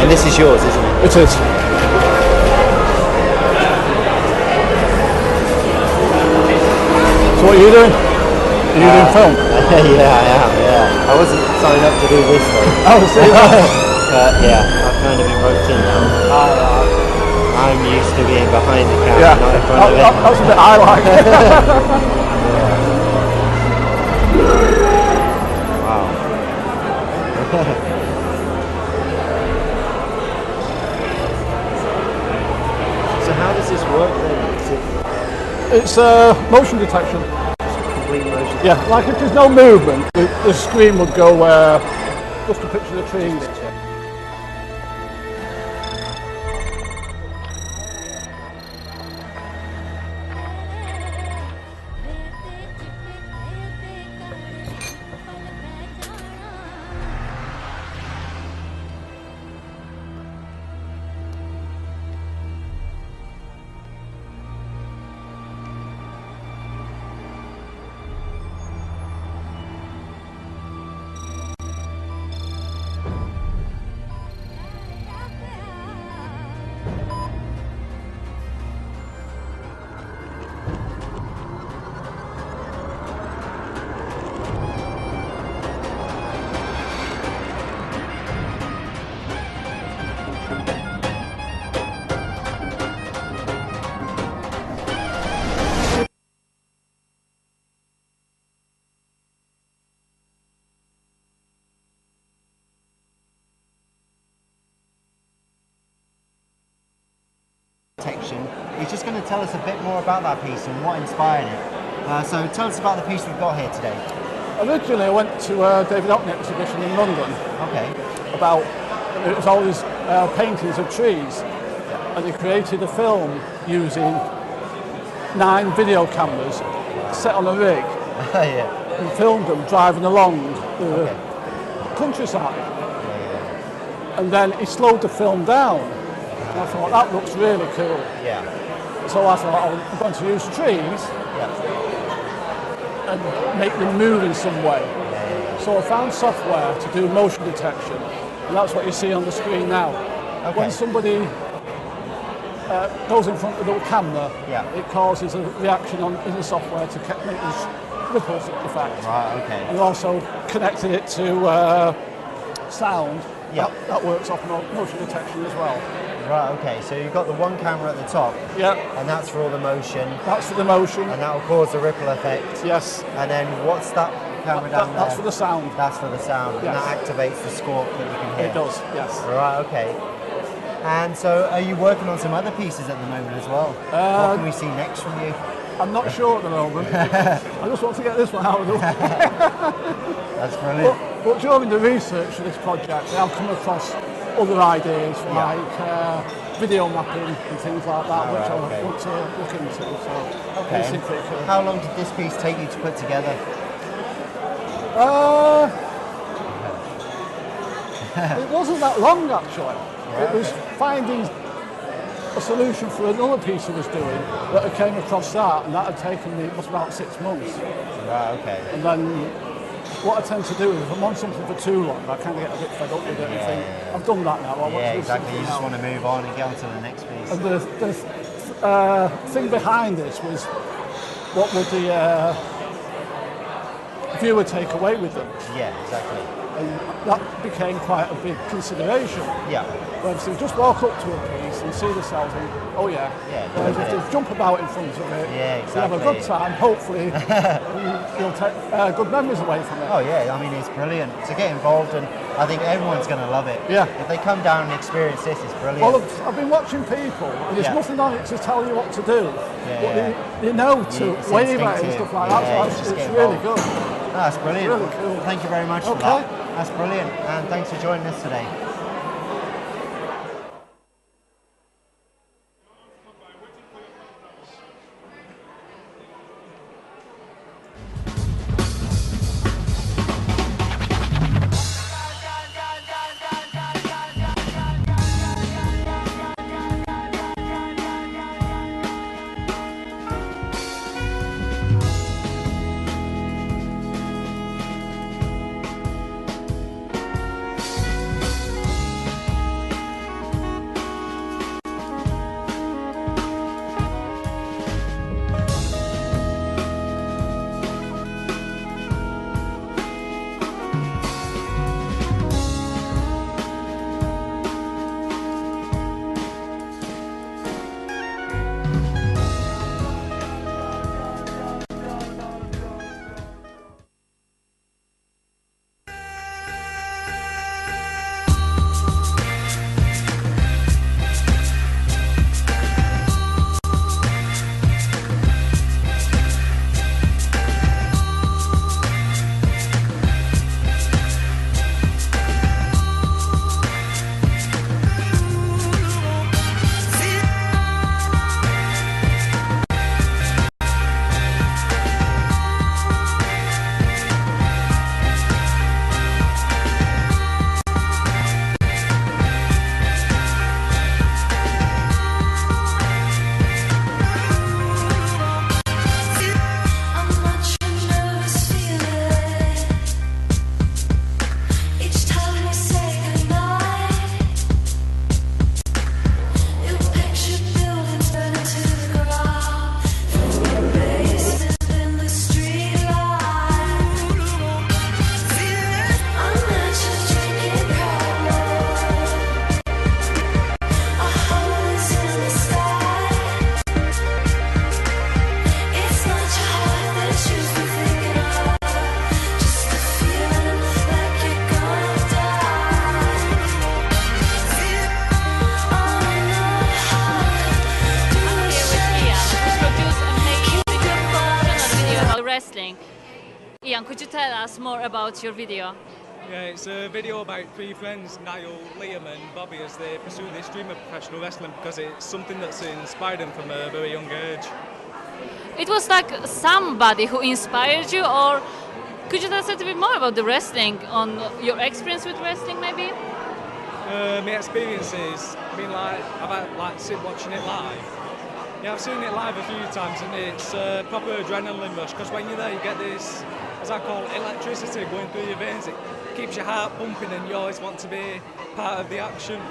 And this is yours, isn't it? It is. So what are you doing? Are you doing film? Yeah, I am, yeah. I wasn't signed up to do this though. Oh, see that? But yeah, I've kind of been roped in now. I'm used to being behind the camera, Yeah, not in front of it. that's the bit I like. Wow. So how does this work then? Is it It's motion detection. complete motion? Yeah, like if there's no movement, the screen would go where just to picture the trees. Detection. He's just going to tell us a bit more about that piece and what inspired it. So tell us about the piece we've got here today. Originally I went to David Hockney exhibition in London. Okay. It was all these paintings of trees, and he created a film using 9 video cameras set on a rig Yeah. and filmed them driving along the countryside. And then he slowed the film down. And I thought, that looks really cool. Yeah. So I thought, I'm going to use trees Yeah. and make them move in some way. So I found software to do motion detection, and that's what you see on the screen now. Okay. When somebody goes in front of the camera, it causes a reaction in the software to make this ripple effect. Right, okay. And also connected it to sound. Yeah. That works off motion detection as well. Right, okay. So you've got the one camera at the top, Yeah, and that's for all the motion, that's for the motion. and that will cause the ripple effect. Yes, And then what's that camera down there? that's for the sound. That's for the sound, Yes. and that activates the squawk that you can hear. It does, yes. Right, okay. And so are you working on some other pieces at the moment as well? What can we see next from you? I'm not sure at the moment. I just want to get this one out of the way. That's brilliant. But during the research for this project, I've come across other ideas like video mapping and things like that, which I want to look into. So Okay. it's pretty cool. How long did this piece take you to put together? It wasn't that long actually. It was finding a solution for another piece I was doing that I came across that, and that had taken me, it was about 6 months. Right, okay. And then what I tend to do is if I'm on something for too long, I kind of get a bit fed up with it and think, I've done that now, I want Yeah, to do exactly. You something just else. want to move on and get on to the next piece. And the thing behind this was, what would the viewer take away with them? Yeah, exactly. And that became quite a big consideration. Yeah. Whereas if you just walk up to a piece and see the cells and, oh yeah. Whereas if they jump about in front of it, Yeah, you have a good time, hopefully you'll take good memories away from it. Oh yeah, I mean it's brilliant. To get involved, and I think everyone's going to love it. Yeah. If they come down and experience this, it's brilliant. Well, I've been watching people, and there's nothing on it to tell you what to do. But they know to It's wave at it and instinctive. stuff like Yeah, that, you so just it's get really involved. good. No, that's brilliant. Really cool. Thank you very much for Okay. that. That's brilliant, and thanks for joining us today. Ian, could you tell us more about your video? Yeah, it's a video about three friends, Niall, Liam and Bobby, as they pursue this dream of professional wrestling because it's something that's inspired them from a very young age. It was like somebody who inspired you, or could you tell us a little bit more about the wrestling, on your experience with wrestling maybe? My experiences, I've had, sit watching it live. Yeah, I've seen it live a few times and it's a proper adrenaline rush because when you're there you get this, as I call it, electricity going through your veins. It keeps your heart pumping and you always want to be part of the action.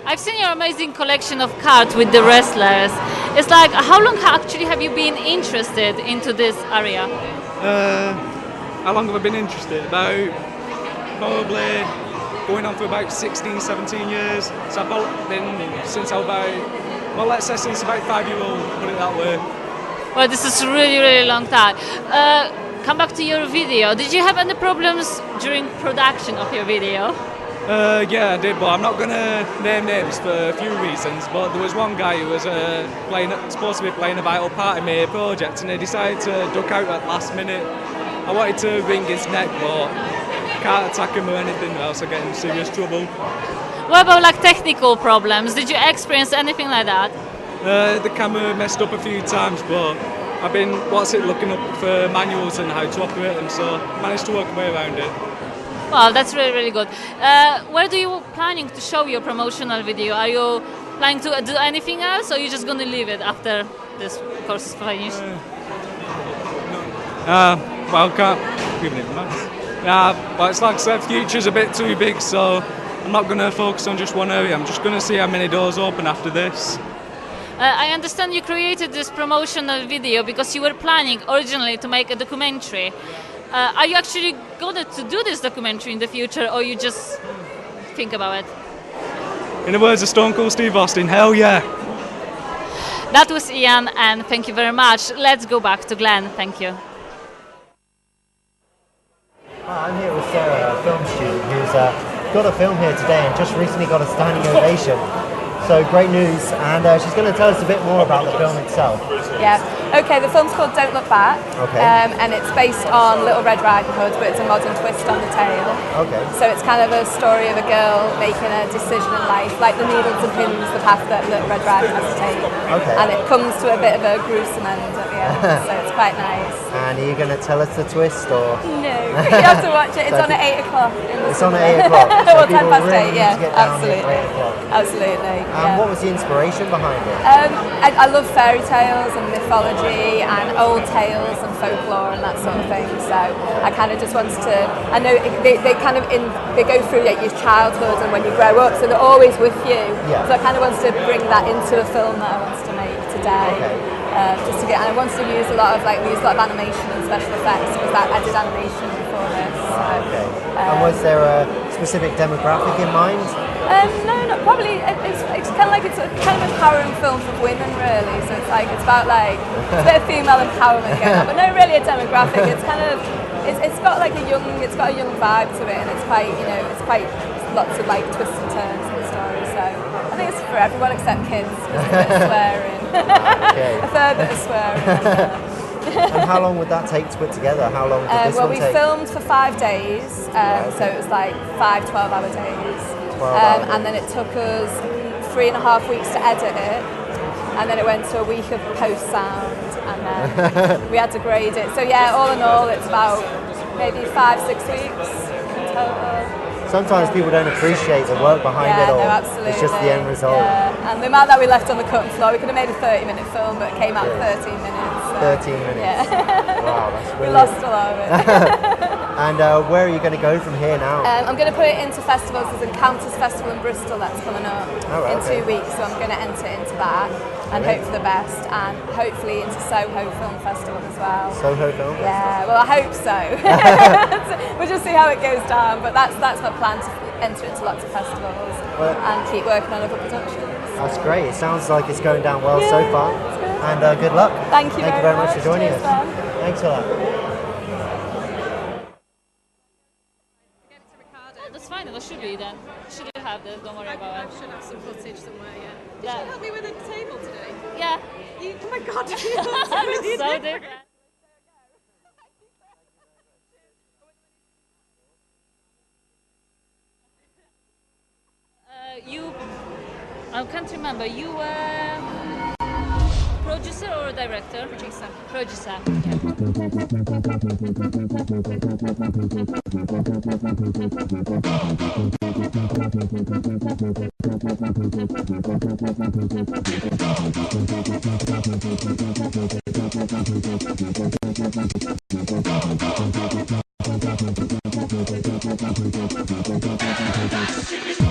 I've seen your amazing collection of cards with the wrestlers. It's like, how long actually have you been interested into this area? How long have I been interested? About probably going on for about 16, 17 years. So I've been since I was about, well, let's say since about 5-year-old, put it that way. Well, this is really, really long time. Come back to your video. Did you have any problems during production of your video? Yeah, I did, but I'm not going to name names for a few reasons. But there was one guy who was supposed to be playing a vital part in my project, and he decided to duck out at last minute. I wanted to wring his neck, but can't attack him or anything, or else I get in serious trouble. What about like technical problems? Did you experience anything like that? The camera messed up a few times, but I've been looking up for manuals and how to operate them, so I managed to work my way around it. Well, that's really, really good. Where do you planning to show your promotional video? Are you planning to do anything else, or are you just going to leave it after this course is finished? Well, can't even it, but it's like I said, future's a bit too big, so I'm not going to focus on just one area. I'm just going to see how many doors open after this. I understand you created this promotional video because you were planning originally to make a documentary. Are you actually going to do this documentary in the future, or you just think about it? In the words of Stone Cold Steve Austin, hell yeah! That was Ian, and thank you very much. Let's go back to Glenn. Thank you. Hi, I'm here with Sarah, a film student who's got a film here today and just recently got a standing ovation. So great news, and she's going to tell us a bit more about the film itself. Yeah, okay, the film's called Don't Look Back, okay. And it's based on Little Red Riding Hood, but it's a modern twist on the tale. Okay. So it's kind of a story of a girl making a decision in life, like the needles and pins, the path that Little Red Riding has to take. Okay. And it comes to a bit of a gruesome end at the end, so it's quite nice. And are you going to tell us the twist, or? No, you have to watch it. It's on at 8 o'clock. It's on at 8 o'clock. So well, 10 past really 8, yeah, need to get down absolutely. Here at 8 o'clock. Absolutely. And what was the inspiration behind it? I love fairy tales and mythology and old tales and folklore and that sort of thing. So I kind of just wanted to. I know they go through like your childhood and when you grow up, so they're always with you. Yeah. So I kind of wanted to bring that into a film that I wanted to make today. Okay. Just to get, and I wanted to use a lot of animation and special effects because I did animation before this. So, okay. And was there a specific demographic in mind? No, not probably. It's kind of like it's a kind of empowering film for women, really. So it's about like it's a bit of female empowerment going on, but no, really a demographic. It's kind of it's got a young vibe to it, and it's quite lots of like twists and turns in the story. So I think it's for everyone except kids. There's a bit of swearing. Okay. A fair bit of swearing. And how long would that take to put together? How long did this well, one we take? filmed for 5 days, so it was like 5 12-hour days. 12-hour and then it took us 3.5 weeks to edit it, and then it went to a week of post sound, and then we had to grade it. So yeah, all in all, it's about maybe 5-6 weeks in total. Sometimes people don't appreciate the work behind it all. No, absolutely. It's just the end result. Yeah. And the amount that we left on the cutting floor, we could have made a 30-minute film, but it came out in 13 minutes. So. 13 minutes. Yeah. Wow, that's We brilliant. lost a lot of it. And where are you going to go from here now? I'm going to put it into festivals. There's Encounters Festival in Bristol that's coming up in 2 weeks, so I'm going to enter into that and hope for the best, and hopefully into Soho Film Festival as well. Soho Film? Yeah, well, I hope so. We'll just see how it goes down, but that's my plan, to enter into lots of festivals and keep working on other productions. That's great. It sounds like it's going down well so far. It's good. And good luck. Thank you very much for joining Cheers, us. Ben. Thanks a lot. That's fine. That should be then. Should have this. Don't worry about it. Should have some footage somewhere, yeah. Did Yeah. you help me with a table today? Yeah. Oh my god, I'm so different. I can't remember. You were producer or director? Producer. Producer. She